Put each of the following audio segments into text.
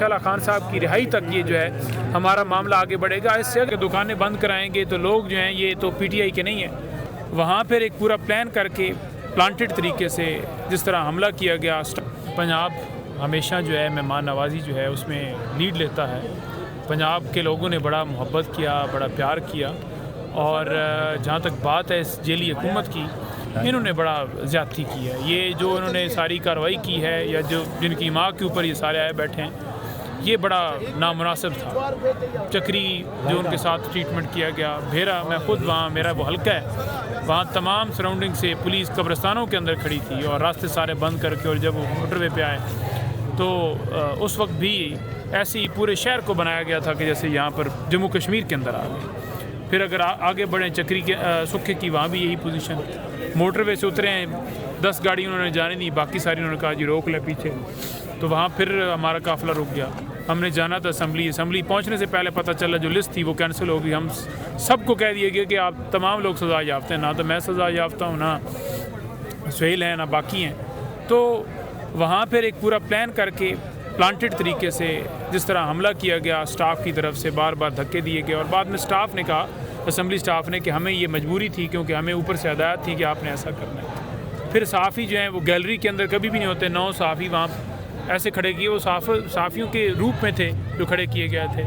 माशाल्लाह खान साहब की रिहाई तक ये जो है हमारा मामला आगे बढ़ेगा। इससे अगर दुकानें बंद कराएंगे तो लोग जो हैं ये तो PTI के नहीं हैं। वहाँ पर एक पूरा प्लान करके प्लांटेड तरीके से जिस तरह हमला किया गया, पंजाब हमेशा जो है मेहमान नवाजी जो है उसमें लीड लेता है। पंजाब के लोगों ने बड़ा मोहब्बत किया, बड़ा प्यार किया, और जहाँ तक बात है इस जेली हुकूमत की, इन्होंने बड़ा ज़्यादती की है। ये जो इन्होंने सारी कार्रवाई की है या जो जिनकी माँ के ऊपर ये सारे आए बैठे हैं, ये बड़ा नामुनासिब था। चक्री जो उनके साथ ट्रीटमेंट किया गया, भेरा, मैं ख़ुद वहाँ, मेरा वो हल्का है, वहाँ तमाम सराउंडिंग से पुलिस कब्रिस्तानों के अंदर खड़ी थी और रास्ते सारे बंद करके, और जब वो मोटरवे पे आए तो उस वक्त भी ऐसे ही पूरे शहर को बनाया गया था कि जैसे यहाँ पर जम्मू कश्मीर के अंदर आ गए। फिर अगर आगे बढ़ें चक्री के सुखे की, वहाँ भी यही पोजीशन, मोटरवे से उतरे हैं 10 गाड़ी उन्होंने जाने दी, बाकी सारी उन्होंने कहा जी रोक ले पीछे, तो वहाँ फिर हमारा काफ़िला रुक गया। हमने जाना था असम्बली पहुँचने से पहले पता चला जो लिस्ट थी वो कैंसिल हो गई। हम सबको कह दिया गया कि आप तमाम लोग सज़ा याफ्ता हैं, ना तो मैं सज़ा याफ्ता हूँ, ना सुहेल हैं, ना बाकी हैं। तो वहाँ पर एक पूरा प्लान करके प्लांटेड तरीके से जिस तरह हमला किया गया, स्टाफ की तरफ से बार बार धक्के दिए गए, और बाद में स्टाफ ने कहा, असम्बली स्टाफ ने, कि हमें ये मजबूरी थी क्योंकि हमें ऊपर से हदायत थी कि आपने ऐसा करना है। फिर सहाफ़ी जो हैं वो गैलरी के अंदर कभी भी नहीं होते, 9 सहाफ़ी वहाँ ऐसे खड़े किए, वो सहाफ़ियों के रूप में थे जो खड़े किए गए थे,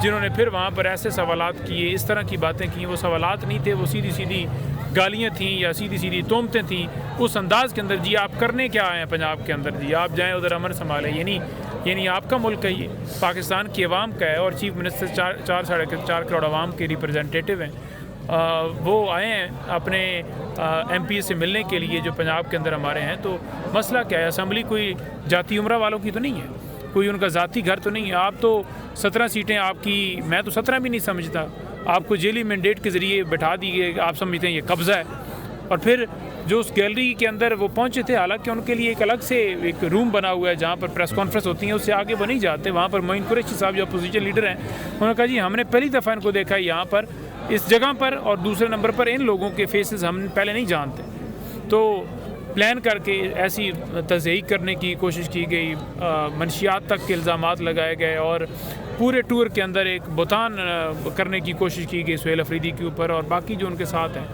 जिन्होंने फिर वहाँ पर ऐसे सवालात किए, इस तरह की बातें की। वो सवालात नहीं थे, वो सीधी सीधी गालियाँ थीं या सीधी सीधी तोहमतें थीं उस अंदाज़ के अंदर। जी आप करने क्या आए हैं पंजाब के अंदर, जी आप जाएँ उधर अमन संभालें, यानी आपका मुल्क है, ये पाकिस्तान की आवाम का है, और चीफ मिनिस्टर 4 करोड़ आवाम के रिप्रेजेंटेटिव हैं। वो आए हैं अपने MP से मिलने के लिए जो पंजाब के अंदर हमारे हैं। तो मसला क्या है, असम्बली कोई जाती उम्रा वालों की तो नहीं है, कोई उनका ज़ाती घर तो नहीं है। आप तो 17 सीटें आपकी, मैं तो 17 भी नहीं समझता, आपको जेली मैंडेट के ज़रिए बैठा दी गई, आप समझते हैं ये कब्ज़ा है। और फिर जो उस गैलरी के अंदर वो पहुंचे थे, हालांकि उनके लिए एक अलग से एक रूम बना हुआ है जहां पर प्रेस कॉन्फ्रेंस होती है, उससे आगे वो नहीं जाते। वहां पर मोइन कुरैशी साहब जो अपोजिशन लीडर हैं, उन्होंने कहा जी हमने पहली दफ़ा इनको देखा है यहाँ पर, इस जगह पर, और दूसरे नंबर पर इन लोगों के फेसेस हम पहले नहीं जानते। तो प्लान करके ऐसी तज़यीक़ करने की कोशिश की गई, मनशियात तक के इल्ज़ामात लगाए गए, और पूरे टूर के अंदर एक बुतान करने की कोशिश की गई सुहेल अफरीदी के ऊपर और बाकी जो उनके साथ हैं।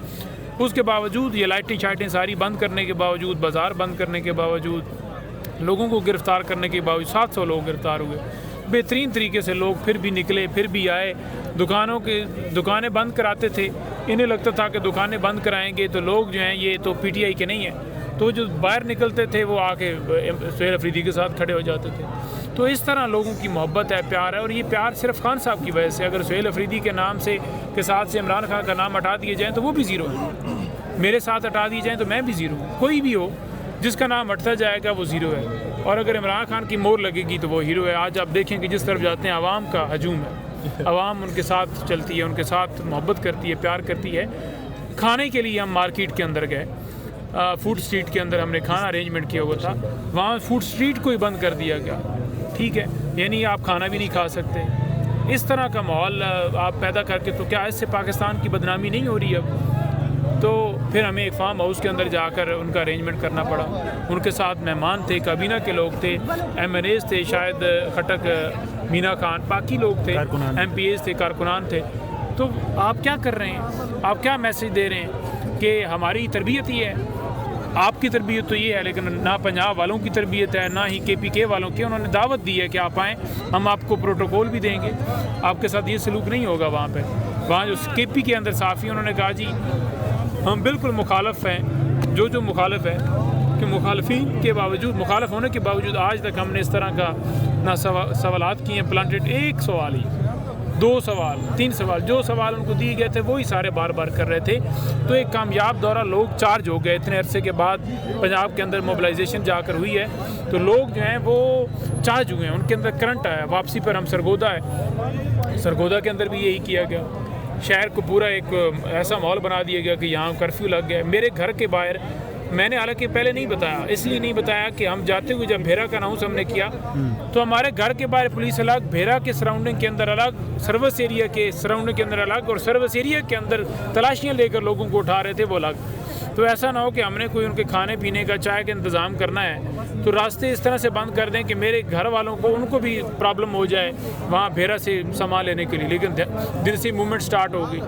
उसके बावजूद ये लाइटें शाइटें सारी बंद करने के बावजूद, बाज़ार बंद करने के बावजूद, लोगों को गिरफ़्तार करने के बावजूद 700 लोग गिरफ़्तार हुए। बेहतरीन तरीके से लोग फिर भी निकले, फिर भी आए, दुकानें बंद कराते थे। इन्हें लगता था कि दुकानें बंद कराएंगे तो लोग जो हैं ये तो PTI के नहीं हैं, तो जो बाहर निकलते थे वो आके सुहेल अफरीदी के साथ खड़े हो जाते थे। तो इस तरह लोगों की मोहब्बत है, प्यार है, और ये प्यार सिर्फ खान साहब की वजह से। अगर सुहेल अफरीदी के नाम से के साथ से इमरान खान का नाम हटा दिए जाएँ तो वो भी ज़ीरो है, मेरे साथ हटा दिए जाएँ तो मैं भी ज़ीरो हूँ। कोई भी हो जिसका नाम हटता जाएगा वो ज़ीरो है, और अगर इमरान खान की मोहर लगेगी तो वो हीरो है। आज आप देखें कि जिस तरफ जाते हैं आवाम का हजूम है, आवाम उनके साथ चलती है, उनके साथ मोहब्बत करती है, प्यार करती है। खाने के लिए हम मार्केट के अंदर गए, फूड स्ट्रीट के अंदर हमने खाना अरेंजमेंट किया हुआ था, वहाँ फूड स्ट्रीट को ही बंद कर दिया गया। ठीक है, यानी आप खाना भी नहीं खा सकते। इस तरह का माहौल आप पैदा करके, तो क्या इससे पाकिस्तान की बदनामी नहीं हो रही अब? तो फिर हमें एक फार्म हाउस के अंदर जाकर उनका अरेंजमेंट करना पड़ा। उनके साथ मेहमान थे, काबीना के लोग थे, MNAs थे, शायद खटक मीना खान, बाकी लोग थे, MPAs थे, कारकुनान थे। तो आप क्या कर रहे हैं? आप क्या मैसेज दे रहे हैं कि हमारी तरबियत ही है? आपकी तरबियत तो ये है, लेकिन ना पंजाब वालों की तरबियत है, ना ही KPK वालों की। उन्होंने दावत दी है कि आप आएँ, हम आपको प्रोटोकॉल भी देंगे, आपके साथ ये सलूक नहीं होगा। वहाँ पर वहाँ जो KP के अंदर साफ़ी, उन्होंने कहा जी हम बिल्कुल मुखालफ हैं, जो मुखालफ है कि मुखालफीन के बावजूद, मुखालफ होने के बावजूद आज तक हमने इस तरह का ना सवालात किए हैं प्लांटेड। एक सवाल ही, 2 सवाल, 3 सवाल, जो सवाल उनको दिए गए थे वही सारे बार बार कर रहे थे। तो एक कामयाब दौरा, लोग चार्ज हो गए। इतने अरसे के बाद पंजाब के अंदर मोबिलाइजेशन जाकर हुई है, तो लोग जो हैं वो चार्ज हुए हैं, उनके अंदर करंट आया। वापसी पर हम सरगोदा है, सरगोदा के अंदर भी यही किया गया। शहर को पूरा एक ऐसा माहौल बना दिया गया कि यहाँ कर्फ्यू लग गया। मेरे घर के बाहर, मैंने हालांकि पहले नहीं बताया, इसलिए नहीं बताया कि हम जाते हुए जब भेरा का अनाउंस हमने किया तो हमारे घर के बाहर पुलिस अलग, भेरा के सराउंडिंग के अंदर अलग, सर्विस एरिया के सराउंडिंग के अंदर अलग, और सर्विस एरिया के अंदर तलाशियाँ लेकर लोगों को उठा रहे थे वो अलग। तो ऐसा ना हो कि हमने कोई उनके खाने पीने का, चाय का इंतज़ाम करना है तो रास्ते इस तरह से बंद कर दें कि मेरे घर वालों को उनको भी प्रॉब्लम हो जाए वहाँ भेरा से सामान लेने के लिए। लेकिन दिन से मूवमेंट स्टार्ट हो गई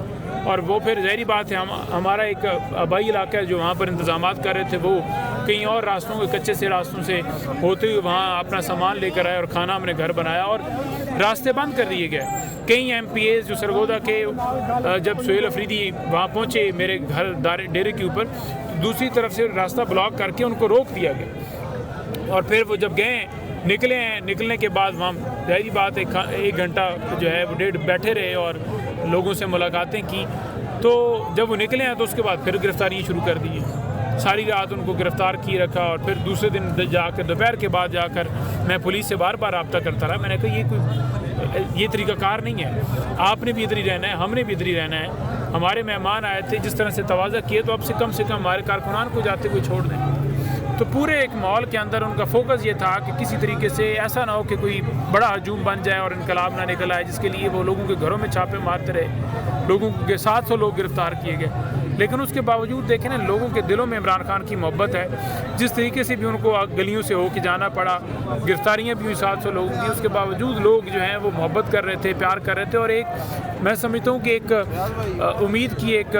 और वो फिर ज़ाहिरी बात है हमारा एक आबाई इलाका है जो वहाँ पर इंतज़ामात कर रहे थे, वो कहीं और रास्तों के कच्चे से रास्तों से होते हुए वहाँ अपना सामान लेकर आए और खाना हमने घर बनाया और रास्ते बंद कर दिए गए। कई MPAs जो सरगोदा के जब सुहेल अफरीदी वहाँ पहुँचे मेरे घर डेरे के ऊपर, दूसरी तरफ से रास्ता ब्लॉक करके उनको रोक दिया गया और फिर वो जब गए निकलने के बाद वहाँ ज़ाहिरी बात है 1 घंटा जो है वो डेढ़ बैठे रहे और लोगों से मुलाकातें की। तो जब वो निकले हैं तो उसके बाद फिर गिरफ्तारियाँ शुरू कर दी। सारी रात उनको गिरफ़्तार किए रखा और फिर दूसरे दिन जाकर दोपहर के बाद जाकर मैं पुलिस से बार बार रब्ता करता रहा। मैंने कहा ये तरीक़ाकार नहीं है, आपने भी इधर ही रहना है, हमने भी इधर ही रहना है। हमारे मेहमान आए थे, जिस तरह से तवाज़ा किए तो अब से कम हमारे कारकुनान को जाते हुए छोड़ दें। तो पूरे एक माहौल के अंदर उनका फोकस ये था कि किसी तरीके से ऐसा ना हो कि कोई बड़ा हजूम बन जाए और इनकलाब ना निकल आए, जिसके लिए वो लोगों के घरों में छापे मारते रहे। लोगों के 700 लोग गिरफ़्तार किए गए, लेकिन उसके बावजूद देखें ना लोगों के दिलों में इमरान खान की मोहब्बत है। जिस तरीके से भी उनको गलियों से होकर जाना पड़ा, गिरफ्तारियाँ भी हुई 700 लोगों की, उसके बावजूद लोग जो हैं वो मोहब्बत कर रहे थे, प्यार कर रहे थे। और एक मैं समझता हूँ कि एक उम्मीद की एक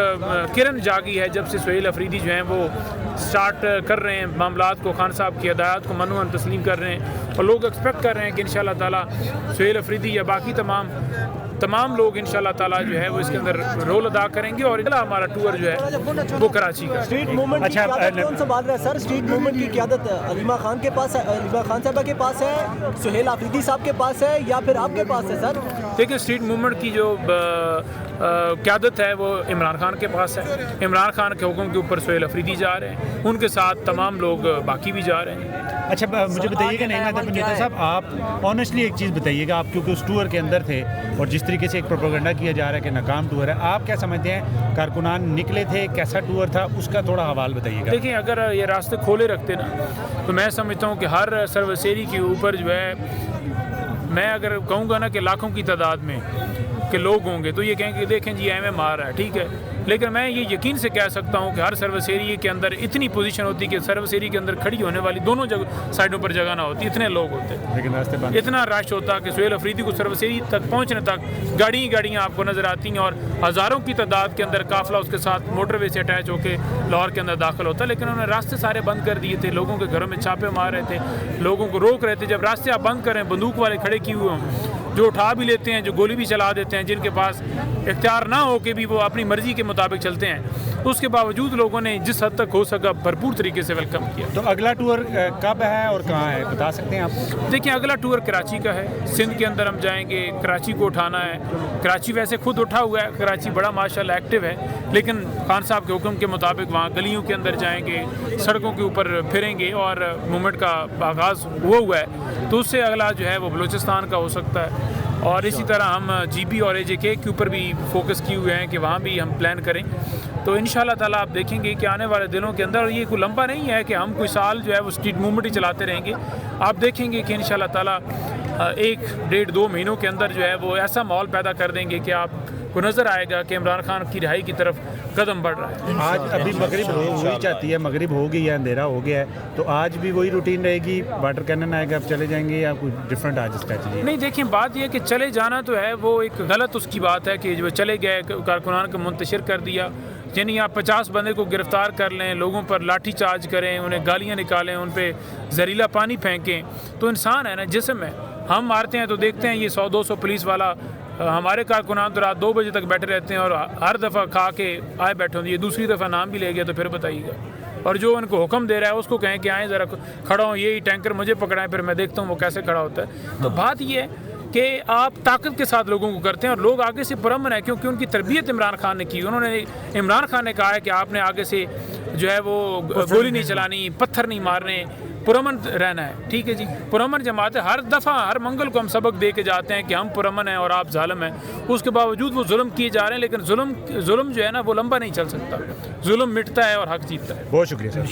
किरण जागी है जब से सुहेल अफरीदी जो हैं वो स्टार्ट कर रहे हैं मामलात को, खान साहब की हदायत को मनूअन तस्लीम कर रहे हैं और लोग एक्सपेक्ट कर रहे हैं कि इंशाअल्लाह ताला सुहेल अफरीदी या बाकी तमाम लोग इंशाअल्लाह ताला जो है वो इसके अंदर रोल अदा करेंगे। और अगला हमारा टूर जो है वो कराची का स्ट्रीट मूवमेंट की क़यादत कौन संभाल रहा है सर? स्ट्रीट मूवमेंट की क़यादत अलीमा खान के पास है, अलीमा खान साहबा के पास है, सुहेल अफरीदी साहब के पास है या फिर आपके पास है सर? देखिए स्ट्रीट मूवमेंट की जो क़यादत है वो इमरान खान के पास है। इमरान खान के हुक्म के ऊपर सुहेल अफरीदी जा रहे हैं, उनके साथ तमाम लोग बाकी भी जा रहे हैं। अच्छा मुझे बताइएगा नेता साहब, आप ऑनेस्टली एक चीज़ बताइएगा, आप क्योंकि उस टूर के अंदर थे और जिस तरीके से एक प्रोपेगेंडा किया जा रहा है कि नाकाम टूर है, आप क्या समझते हैं? कारकुनान निकले थे, कैसा टूर था, उसका थोड़ा हवाल बताइएगा। देखिए अगर ये रास्ते खोले रखते ना तो मैं समझता हूँ कि हर सर्वसेरी के ऊपर जो है, मैं अगर कहूँगा ना कि लाखों की तादाद में के लोग होंगे तो ये कहेंगे देखें जी MM आ रहा है, ठीक है। लेकिन मैं ये यकीन से कह सकता हूँ कि हर सर्विस एरिया के अंदर इतनी पोजीशन होती कि सर्विस एरिया के अंदर खड़ी होने वाली दोनों साइडों पर जगह ना होती, इतने लोग होते, लेकिन रास्ते बंद, इतना रश होता कि सुहेल अफरीदी को सर्विस एरिया तक पहुँचने तक गाड़ियाँ आपको नज़र आती हैं और हज़ारों की तादाद के अंदर काफिला उसके साथ मोटरवे से अटैच होकर लाहौर के अंदर दाखिल होता। लेकिन उन्होंने रास्ते सारे बंद कर दिए थे, लोगों के घरों में छापे मार रहे थे, लोगों को रोक रहे थे। जब रास्ते आप बंद करें, बंदूक वाले खड़े किए हुए हों, जो उठा भी लेते हैं, जो गोली भी चला देते हैं, जिनके पास इख्तियार ना हो के भी वो अपनी मर्जी के मुताबिक चलते हैं, उसके बावजूद लोगों ने जिस हद तक हो सका भरपूर तरीके से वेलकम किया। तो अगला टूर कब है और कहाँ है, बता सकते हैं आप? देखिए अगला टूर कराची का है, सिंध के अंदर हम जाएंगे, कराची को उठाना है। कराची वैसे खुद उठा हुआ है, कराची बड़ा माशाल्लाह एक्टिव है, लेकिन खान साहब के हुक्म के मुताबिक वहाँ गलियों के अंदर जाएंगे, सड़कों के ऊपर फिरेंगे और मूवमेंट का आगाज़ हुआ है। तो उससे अगला जो है वो बलूचिस्तान का हो सकता है। और इसी तरह हम GB और AJK के ऊपर भी फोकस किए हुए हैं कि वहाँ भी हम प्लान करें। तो इंशाअल्लाह ताला आप देखेंगे कि आने वाले दिनों के अंदर, ये कोई लंबा नहीं है कि हम कोई साल जो है वो स्ट्रीट मूवमेंट ही चलाते रहेंगे। आप देखेंगे कि इंशाअल्लाह ताला 1, 1.5, 2 महीनों के अंदर जो है वो ऐसा माहौल पैदा कर देंगे कि आपको नज़र आएगा कि इमरान खान की रिहाई की तरफ कदम बढ़ रहा है। आज अभी मगरिब हो ही जाती है, मगरिब हो गई है, अंधेरा हो गया है, तो आज भी वही रूटीन रहेगी? वाटर कैनन आएगा, आप चले जाएंगे या कुछ डिफरेंट आज स्ट्रैटेजी? नहीं, देखिए बात यह कि चले जाना तो है वो एक गलत उसकी बात है कि जो चले गए, कारकुनान को मुंतशिर कर दिया। यानी आप 50 बंदे को गिरफ़्तार कर लें, लोगों पर लाठी चार्ज करें, उन्हें गालियाँ निकालें, उन पर जहरीला पानी फेंकें, तो इंसान है ना, जिस्म है। हम मारते हैं तो देखते हैं ये 100-200 पुलिस वाला, हमारे कारकुनान तो रात 2 बजे तक बैठे रहते हैं और हर दफ़ा खा के आए बैठे होंगे। ये दूसरी दफ़ा नाम भी ले गया तो फिर बताइएगा। और जो उनको हुक्म दे रहा है उसको कहें कि आएँ ज़रा खड़ा हो, यही टैंकर मुझे पकड़ाएं, फिर मैं देखता हूँ वो कैसे खड़ा होता है। तो बात ये है कि आप ताकत के साथ लोगों को करते हैं और लोग आगे से पुरअमन है, क्योंकि उनकी तरबियत इमरान खान ने की। इमरान खान ने कहा है कि आपने आगे से जो है वो गोली नहीं चलानी, पत्थर नहीं मारने, पुरअमन रहना है। ठीक है जी, पुरअमन जमात है। हर दफ़ा हर मंगल को हम सबक दे के जाते हैं कि हम पुरअमन हैं और आप जालिम हैं। उसके बावजूद वो जुल्म किए जा रहे हैं, लेकिन जुल्म जो है ना वो लंबा नहीं चल सकता। जुल्म मिटता है और हक जीतता है। बहुत शुक्रिया सर।